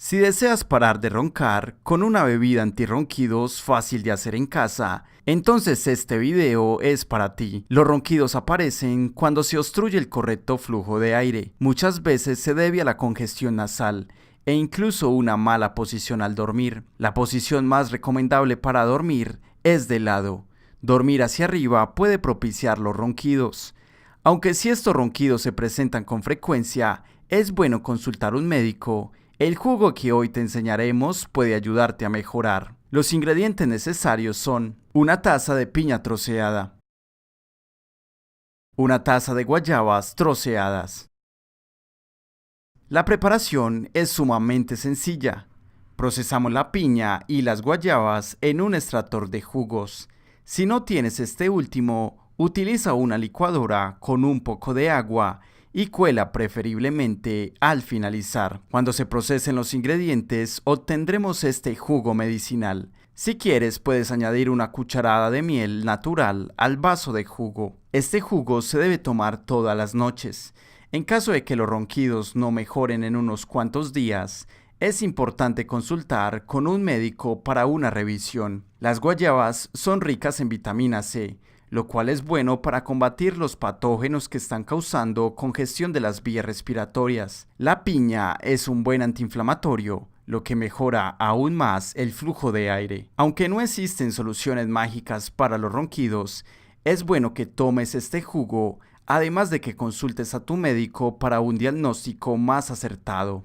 Si deseas parar de roncar con una bebida antirronquidos fácil de hacer en casa, entonces este video es para ti. Los ronquidos aparecen cuando se obstruye el correcto flujo de aire. Muchas veces se debe a la congestión nasal e incluso una mala posición al dormir. La posición más recomendable para dormir es de lado. Dormir hacia arriba puede propiciar los ronquidos. Aunque si estos ronquidos se presentan con frecuencia, es bueno consultar a un médico. El jugo que hoy te enseñaremos puede ayudarte a mejorar. Los ingredientes necesarios son una taza de piña troceada, una taza de guayabas troceadas. La preparación es sumamente sencilla. Procesamos la piña y las guayabas en un extractor de jugos. Si no tienes este último, utiliza una licuadora con un poco de agua y cuela preferiblemente al finalizar. Cuando se procesen los ingredientes, obtendremos este jugo medicinal. Si quieres, puedes añadir una cucharada de miel natural al vaso de jugo. Este jugo se debe tomar todas las noches. En caso de que los ronquidos no mejoren en unos cuantos días, es importante consultar con un médico para una revisión. Las guayabas son ricas en vitamina C, lo cual es bueno para combatir los patógenos que están causando congestión de las vías respiratorias. La piña es un buen antiinflamatorio, lo que mejora aún más el flujo de aire. Aunque no existen soluciones mágicas para los ronquidos, es bueno que tomes este jugo, además de que consultes a tu médico para un diagnóstico más acertado.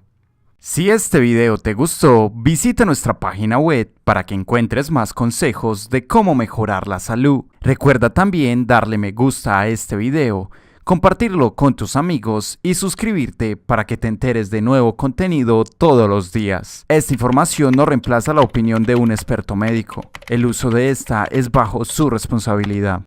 Si este video te gustó, visita nuestra página web para que encuentres más consejos de cómo mejorar la salud. Recuerda también darle me gusta a este video, compartirlo con tus amigos y suscribirte para que te enteres de nuevo contenido todos los días. Esta información no reemplaza la opinión de un experto médico. El uso de esta es bajo su responsabilidad.